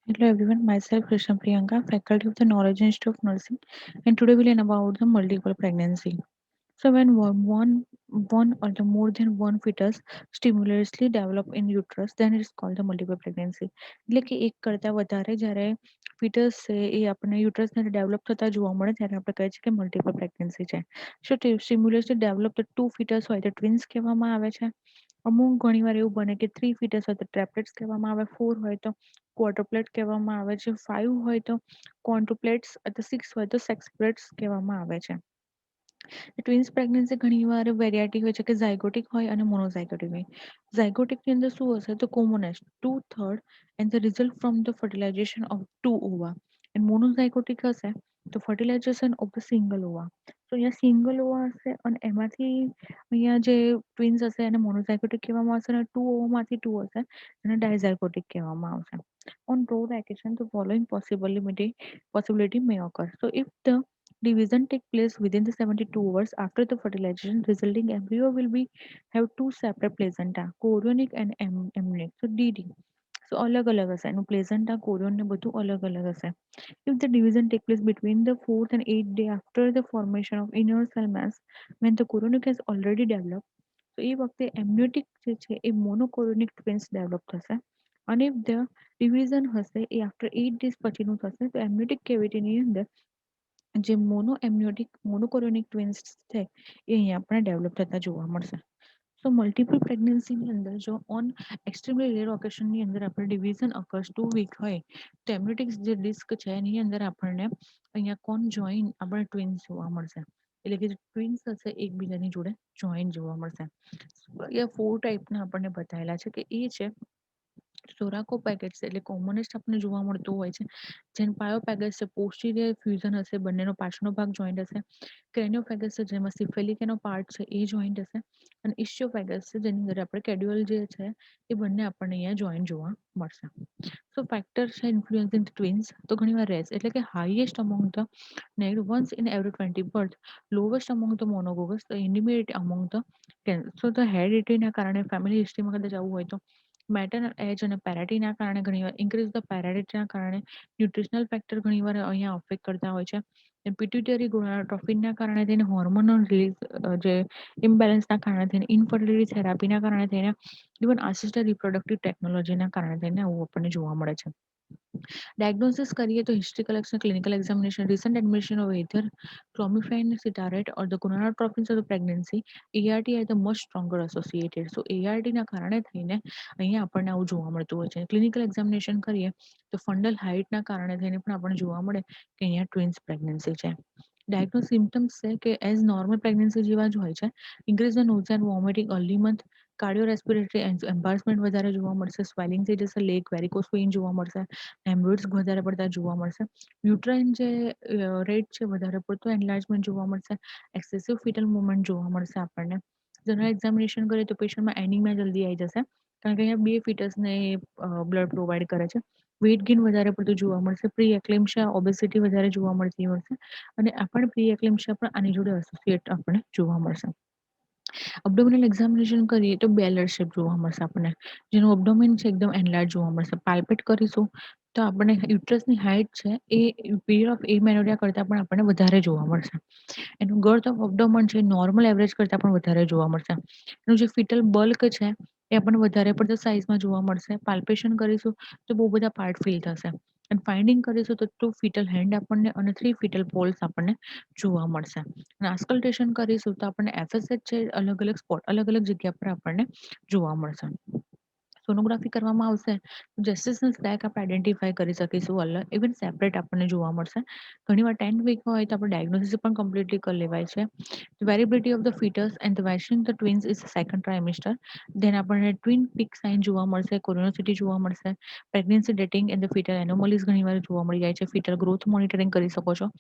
Hello everyone, myself Krishna Priyanka, faculty of the Knowledge Institute of Nursing, and today we'll learn about the multiple pregnancy. So when one or the more than one fetus stimulously develop in uterus, then it is called the multiple pregnancy. એટલે કે એક કરતા વધારે જ્યારે fetus છે એ આપણને uterus ને develop થતા જોવા મળે ત્યારે આપણે કહીએ છીએ કે multiple pregnancy છે. So stimulously develop the two fetus હોય તો twins કહેવામાં આવે છે. અમુક ઘણીવાર એવું બને કે 3 ફીટસ હોય તો ટ્રેપ્લેટ્સ કહેવામાં આવે, 4 હોય તો ક્વાડ્રુપ્લેટ કહેવામાં આવે છે, 5 હોય તો ક્વોન્ટુપ્લેટ્સ અથવા 6 હોય તો સેક્સપ્લેટ્સ કહેવામાં આવે છે. ટ્વિન્સ પ્રેગ્નન્સી ઘણીવાર વેરાયટી હોય છે કે ઝાયગોટિક હોય અને મોનોઝાયગોટિક હોય. ઝાયગોટિકની અંદર શું હશે તો કોમોનેસ્ટ 2/3 and the result from the fertilisation of 2 ઓવા. એન્ડ મોનોઝાયગોટિક હશે તો ફર્ટિલાઇઝેશન ઓફ ધ સિંગલ ઓવા. તો અહીંયા સિંગલ ઓવા હશે અને એમાંથી અહીંયા જે ટ્વિન્સ હશે એને મોનોઝાયગોટિક કહેવામાં આવશે અને 2 ઓવામાંથી 2 હશે એને ડાયઝાયગોટિક કહેવામાં આવશે. On rare occasion, the following possibility may occur. So, if the division take place within the 72 hours after the fertilization, resulting embryo will be have two separate placenta, chorionic and amniotic. So, DD. So, અલગ અલગ હશે એનું પ્લેઝન્ટા કોરિયોન ને બધું અલગ અલગ હશે. If the division take place between the 4th and 8th day after the formation of inner cell mass, when the chorionic has already developed, તો એ વખતે એમ્નિયોટિક જે છે એ મોનોકોરિયોનિક ટ્વિન્સ ડેવલપ થશે. અને if the division હશે એ આફ્ટર 8 days પછીનું થશે તો એમ્નિયોટિક કેવિટીની અંદર જે મોનોકોરિયોનિક ટ્વિન્સ છે એ અહીંયા આપણે ડેવલપ થતા જોવા મળશે. સો મલ્ટિપલ પ્રેગ્નન્સીની અંદર જો ઓન એક્સ્ટ્રીમલી રેર ઓકેશનની અંદર આપણે ડિવિઝન અકર્સ 2 વીક હોય તો એમ્નિયોટિક જે ડિસ્ક છે એની અંદર આપણને અહીંયા કોન જોઈન આપણે ટ્વિન્સ જોવા મળશે. એટલે કે ટ્વિન્સ હશે એકબીજાની જોડે જોઈન જોવા મળશે. અહીંયા 4 ટાઈપના આપણને બતાવેલા છે કે એ છે સોરાકોપેગેટ્સ એટલે કોમનેસ્ટ આપણને જોવા મળતું હોય છે. જેમ પાયોપેગસ છે પોસ્ટિરિયર ફ્યુઝન હશે બંનેનો પાછળનો ભાગ જોઈન્ટ હશે. ક્રેનિયોપેગસ છે જેમાં સિફેલિક એનો પાર્ટ છે એ જોઈન્ટ હશે અને ઇસ્ટિયોપેગસ છે જેની અંદર આપણે કેડ્યુઅલ જે છે એ બંને આપણને અહીંયા જોઈન્ટ જોવા મળશે. સો ફેક્ટર છે ઇન્ફ્લુએન્સિંગ ટ્વિન્સ તો ઘણીવાર રહેશે એટલે કે હાઈએસ્ટ અમોંગ ધ નેડ once in every 20 birth, lowest among the મોનોગોગસ, the intermediate among the so the હેરિડિટીના કારણે ફેમિલી હિસ્ટ્રીમાં કદાચ આવું હોય તો મેટર્નલ એજ અને પેરેટીના કારણે ઘણીવાર ઇન્ક્રીઝ ધ પેરેટીના કારણે ન્યુટ્રિશનલ ફેક્ટર ઘણીવાર અહીંયા અફેક્ટ કરતા હોય છે. પિટ્યુટરી ગોનાડોટ્રોફિનના કારણે થઈને હોર્મોનલ રિલીઝ જે ઇમ્બેલેન્સના કારણે થઈને ઇનફર્ટિલિટી થેરાપીના કારણે થઈને ઇવન આસિસ્ટેડ રિપ્રોડક્ટિવ ટેકનોલોજીના કારણે થઈને આવું આપણને જોવા મળે છે. ડાયગ્નોસિસ કરીએ તો history collection, clinical examination, recent admission of either clomiphene, citarate or the gonadotropins of the pregnancy, ART are the most stronger associated. So ART ના કારણે થઈને અહીંયા આપણને આવું જોવા મળતું હોય છે. ક્લિનિકલ એક્ઝામિનેશન કરીએ તો ફંડલ હાઇટના કારણે થઈને પણ આપણને જોવા મળે કે અહીંયા ટ્વિન્સ પ્રેગ્નન્સી છે. ડાયગ્નોસ સિમ્ટમ્સ છે કે એઝ નોર્મલ પ્રેગ્નન્સી જેવા જ હોય છે. Increase the nausea and vomiting early month, cardio respiratory embarrassment વધારે જોવા મળશે, સ્વેલિંગ થઈ જશે, લેગ વેરિકોસ વેઇન જોવા મળશે, હેમરોઇડ્સ વધારે પડતા જોવા મળશે, યુટ્રાઇન જે રેટ છે વધારે પડતો એનલાર્જમેન્ટ જોવા મળશે, એક્સેસિવ ફિટલ મુવમેન્ટ જોવા મળશે આપણને. જનરલ એક્ઝામિનેશન કરીએ તો પેશન્ટમાં એનિમિયા જલ્દી આવી જશે કારણ કે અહીંયા 2 ફીટસને બ્લડ પ્રોવાઈડ કરે છે. વેઇટ ગેઇન વધારે પડતું જોવા મળશે, પ્રી એક્લેમ્પશિયા, ઓબેસિટી વધારે જોવા મળતી મળશે અને આ પણ પ્રી એક્લેમ્પશિયા પણ આની જોડે એસોસિએટ આપણને જોવા મળશે. અબ્ડોમિનલ એક્ઝામિનેશન કરીએ તો બેલર શેપ જોવા મળશે આપણને જેનું અબ્ડોમિન છે એકદમ એનલાર્જ જોવા મળશે. પાલ્પેટ કરીશું તો આપણને યુટ્રસની હાઇટ છે એ પીરિયડ ઓફ એમેનોરિયા કરતાં પણ આપણને વધારે જોવા મળશે. એનું ગર્થ ઓફ અબ્ડોમન છે નોર્મલ એવરેજ કરતાં પણ વધારે જોવા મળશે. એનું જે ફિટલ બલ્ક છે એ આપણને વધારે પડતા સાઇઝમાં જોવા મળશે. પાલ્પેશન કરીશું તો બહુ બધા પાર્ટ ફીલ થશે અને ફાઇન્ડિંગ કરીશું તો 2 ફિટલ હેન્ડ આપણને અને 3 ફિટલ પોલ્સ આપણને જોવા મળશે. અને આસ્કલ્ટેશન કરીશું તો આપણને એફએસએચ છે અલગ અલગ સ્પોટ અલગ અલગ જગ્યા પર આપણને જોવા મળશે. સોનોગ્રાફી કરવામાં આવશે જેસ્ટેશનલ સેક આપણે આઈડેન્ટિફાઈ કરી શકીશું અલગ ઇવન સેપરેટ આપણને જોવા મળશે. ઘણીવાર 10 વીકમાં હોય તો આપણે ડાયગ્નોસિસ પણ કમ્પ્લીટલી કરી લેવાય છે. Variability of the fetus and the vaccine the twins is second trimester. Then આપણને ટ્વિન પીક સાઇન જોવા મળશે, કોરોનોસિટી જોવા મળશે, pregnancy dating and the fetal anomalies ઘણીવાર જોવા મળી જાય છે. ફીટલ ગ્રોથ મોનિટરિંગ કરી શકો છો.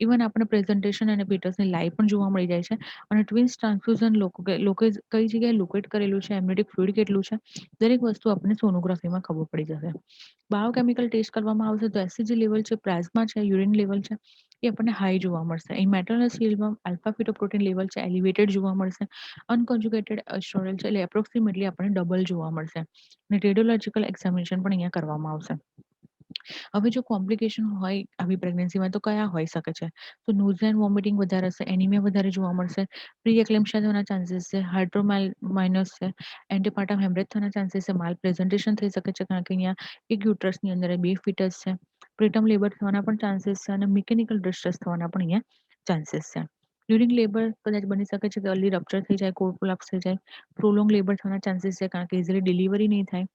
ઇવન આપણે પ્રેઝન્ટેશન અને ફીટસની લાઈવ પણ જોવા મળી જાય છે અને ટ્વિન્સ ટ્રાન્સફ્યુઝન લોકો કઈ જગ્યાએ લોકેટ કરેલું છે, એમ્નિયોટિક ફ્લુઇડ કેટલું છે, દરેક વસ્તુ આપણને સોનોગ્રાફીમાં ખબર પડી જશે. બાયોકેમિકલ ટેસ્ટ કરવામાં આવશે તો એસસીજી લેવલ છે, પ્લાઝ્મા છે, યુરિન લેવલ છે એ આપણને હાઈ જોવા મળશે. અહીં મેટર્નલ સીલમાં આલ્ફા ફિટોપ્રોટીન લેવલ છે એલિવેટેડ જોવા મળશે. અનકોન્જુગેટેડ એસ્ટ્રોરલ છે એટલે એપ્રોક્સિમેટલી આપણને ડબલ જોવા મળશે અને રેડિયોલોજીકલ એક્ઝામિનેશન પણ અહીંયા કરવામાં આવશે. હવે જો કોમ્પ્લિકેશન હોય આવી પ્રેગ્નન્સીમાં તો કયા હોઈ શકે છે? તો નોઝિયા એન્ડ વોમિટિંગ વધારે હશે, એનિમિયા વધારે જોવા મળશે, પ્રી એક્લેમ્પશિયા થવાના ચાન્સીસ છે, માઇનસ છે, એન્ટીપાર્ટમ હેમરેજ થવાના ચાન્સીસ છે, માલ પ્રેઝન્ટેશન થઈ શકે છે કારણ કે અહીંયા એક યુટ્રસની અંદર 2 ફીટસ છે. પ્રીટર્મ લેબર થવાના પણ ચાન્સીસ છે અને મિકેનિકલ ડિસ્ટ્રેસ થવાના પણ અહીંયા ચાન્સીસ છે. ડ્યુરિંગ લેબર કદાચ બની શકે છે કે અર્લી રપ્ચર થઈ જાય, કોડ કોલાપ્સ થઈ જાય, પ્રોલોંગ લેબર થવાના ચાન્સીસ છે કારણ કે ઇઝીલી ડિલિવરી નહીં થાય.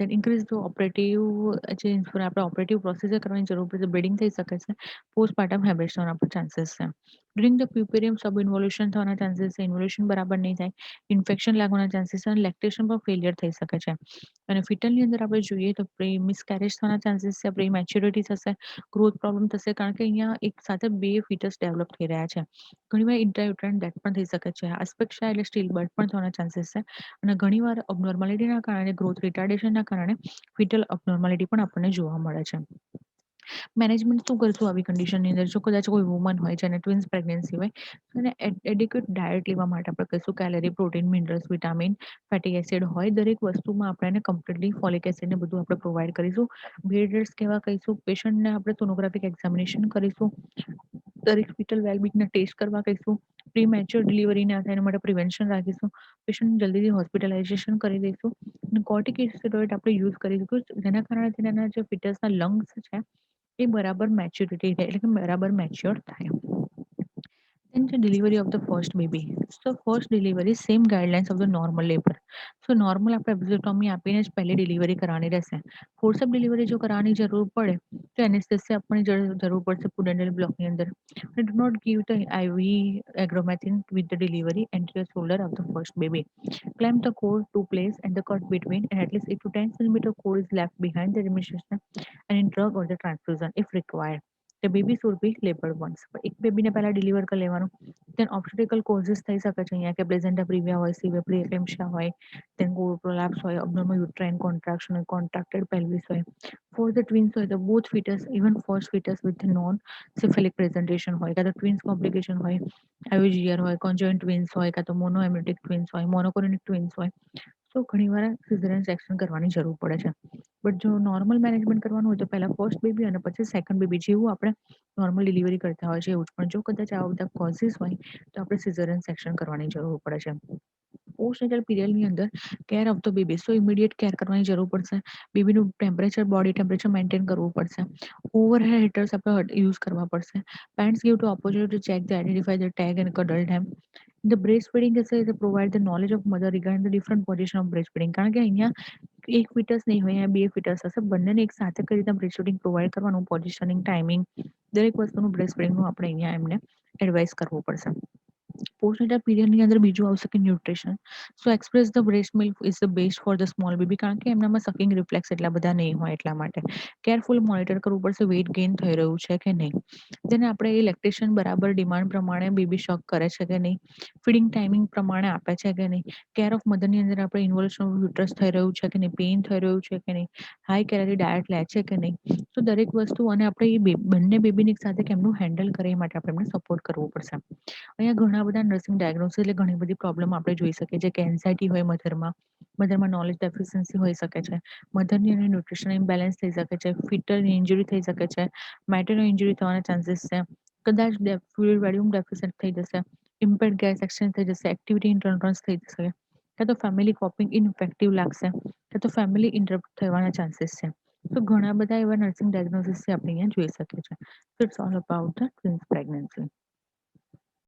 ધેન ઇન્ક્રીઝ ધ ઓપરેટિવ જે આપણે ઓપરેટિવ પ્રોસિજર કરવાની જરૂર પડે બ્લીડિંગ થઈ શકે છે. પોસ્ટપાર્ટમ હેમરેજ થવાના પણ ચાન્સીસ છે. ડ્યુરિંગ ધ પ્યુપેરિયમ સબ ઇન્વોલ્યુશન થવાના ચાન્સીસ છે, ઇન્વોલ્યુશન બરાબર નહીં થાય, ઇન્ફેક્શન લાગવાના ચાન્સીસ છે અને લેક્ટેશન પણ ફેલિયર થઈ શકે છે. અને ફિટલની અંદર આપણે જોઈએ તો પ્રી મિસકેરેજ થવાના ચાન્સીસ છે, પ્રી મેચ્યોરિટી થશે, ગ્રોથ પ્રોબ્લેમ થશે કારણ કે અહીંયા એક સાથે 2 ફીટસ ડેવલપ થઈ રહ્યા છે. ઘણીવાર ઇન્ટ્રાયુટેરાઇન ડેથ પણ થઈ શકે છે. એસ્ફિક્સિયા એટલે સ્ટીલ બર્થ પણ થવાના ચાન્સીસ છે અને ઘણીવાર અબનોર્માલિટીના કારણે ગ્રોથ રિટાર્ડેશનના કારણે ફિટલ અબનોર્માલિટી પણ આપણને જોવા મળે છે. મેનેજમેન્ટ શું કરશું આવી કન્ડિશનની અંદર જો કદાચ કોઈ વુમન હોય જેને ટ્વિન્સ પ્રેગ્નન્સી હોય અને એડિક્વેટ ડાયટ લેવા માટે આપણે કહીશું calorie, protein, minerals, vitamin, fatty acid હોય દરેક વસ્તુમાં આપણે એને કમ્પ્લીટલી ફોલિક એસિડને બધું આપણે પ્રોવાઈડ કરીશું. બેડ રેસ્ટ કેવા કહીશું, પેશન્ટને આપણે સોનોગ્રાફિક એક્ઝામિનેશન કરીશું, દરેક ફિટલ વેલબિંગના ટેસ્ટ કરવા કહીશું, પ્રી મેચ્યોર ડિલિવરી ના થાય એના માટે પ્રિવેન્શન રાખીશું, પેશન્ટ જલ્દીથી હોસ્પિટલાઇઝેશન કરી દઈશું અને કોર્ટિકોસ્ટેરોઇડ આપણે યુઝ કરીશું જેના કારણે તેના જે ફિટસના લંગ્સ છે એ બરાબર મેચ્યોરિટી થાય એટલે કે બરાબર મેચ્યોર થાય. Then the delivery of the first baby. So first delivery same guidelines of the normal labor. So normal આપણે એપિઝોટોમી આપીને જ પહેલી ડિલિવરી કરવાની રહેશે. ફોર્સઅપ ડિલિવરી જો કરવાની જરૂર પડે તો એનેસ્થેસિયા આપવાની જરૂર પડશે પુડેન્ટલ બ્લોકની અંદર. Do not give the IV agromethrin with the delivery anterior shoulder of the first baby. Clamp the cord to place and the cut between and at least 8 to 10 centimeter cord is left behind the administration and in drug or the transfusion if required. The baby should be labored once. એક બેબીને પહેલા deliver કરી લેવાનું. then obstetrical causes થઈ શકે છે અહીંયા કે પ્લેઝેન્ટા પ્રિવિયા હોય, સિવિયર પ્રીએક્લેમ્પશિયા હોય, then કોડ પ્રોલાપ્સ હોય, abnormal uterine contraction હોય, contracted pelvis હોય. For the twins હોય તો both fetus even first fetus with non cephalic presentation હોય કાં તો twins complication હોય, IUGR હોય, conjoined twins હોય કાં તો monoamniotic twins હોય, monoclonic twins હોય. તો ઘણીવાર સિઝેરિયન સેક્શન કરવાની જરૂર પડે છે. બટ જો નોર્મલ મેનેજમેન્ટ કરવાનું હોય તો પહેલા ફર્સ્ટ બેબી અને પછી સેકન્ડ બેબી જેવું આપણે નોર્મલ ડિલિવરી કરતા હોય છે એવું જ. પણ જો કદાચ આવા બધા કોઝિસ હોય તો આપણે સિઝેરિયન સેક્શન કરવાની જરૂર પડે છે. પોસ્ટનેટલ પીરિયડની અંદર care of the baby so immediate care કરવાની જરૂર પડશે. બેબીનું ટેમ્પરેચર બોડી ટેમ્પરેચર મેન્ટેન કરવું પડશે. ઓવરહેડ હીટર્સ આપણે યુઝ કરવા પડશે. Parents give to opportunity to check the identify the tag and cuddle them. The breastfeeding is to provide the knowledge of mother regarding the different position of breastfeeding. કારણ કે અહીંયા એક foetus નહીં હોય અહીંયા 2 ફીટસ હશે બંનેને એક સાથે કઈ રીતના બ્રેસ્ટફીડિંગ પ્રોવાઈડ કરવાનું પોઝિશનિંગ ટાઈમિંગ દરેક વસ્તુનું બ્રેસ્ટફીડિંગનું આપણે અહીંયા એમને એડવાઇસ કરવું પડશે. પોસ્ટનેટલ પીરિયડની અંદર બીજું આવશે કે nutrition. So express the breast milk is the best for the small baby કારણ કે એમનામાં સકિંગ રિફ્લેક્સ એટલા બધા નહીં હોય એટલા માટે કેરફુલ મોનિટર કરવું પડશે વેઇટ ગેઇન થઈ રહ્યું છે કે નહીં. જેને આપણે એ લેક્ટેશન બરાબર ડિમાન્ડ પ્રમાણે બેબી શક કરે છે કે નહીં, ફીડિંગ ટાઈમિંગ પ્રમાણે આપે છે કે નહીં, કેર ઓફ મધરની અંદર આપણે ઇન્વોલ્યુશન યુટ્રસ થઈ રહ્યું છે કે નહીં, પેઇન થઈ રહ્યું છે કે નહીં, હાઈ કેલરી ડાયટ લે છે કે નહીં. તો દરેક વસ્તુ અને આપણે એ બંને બેબીની એક સાથે કેમનું હેન્ડલ કરે એ માટે આપણે એમને સપોર્ટ કરવો પડશે. અહીંયા ઘણા બધા નર્સિંગ ડાયગ્નોસિસ એટલે ઘણી બધી પ્રોબ્લેમ આપણે જોઈ શકીએ છીએ કે એન્ઝાયટી હોય મધરમાં નોલેજ ડેફિશિયન્સી હોઈ શકે છે, મધરની અને ન્યુટ્રિશન ઇમ્બેલેન્સ થઈ શકે છે, ફિટરની ઇન્જરી થઈ શકે છે, મેટરનો ઇન્જરી થવાના ચાન્સીસ છે, કદાચ ફ્લુઇડ વેલ્યુમ ડેફિસિટ થઈ જશે, ઇમ્પેર્ડ ગેસ એક્સચેન્જ થઈ જશે, એક્ટિવિટી ઇન્ટોલરન્સ થઈ જશે, કાં તો ફેમિલી કોપિંગ ઇનઇફેક્ટિવ લાગશે, કાં તો ફેમિલી ઇન્ટરપ્ટ થવાના ચાન્સીસ છે. તો ઘણા બધા એવા નર્સિંગ ડાયગ્નોસિસ આપણે અહીંયા જોઈ શકીએ છીએ. So it's all about the twins pregnancy.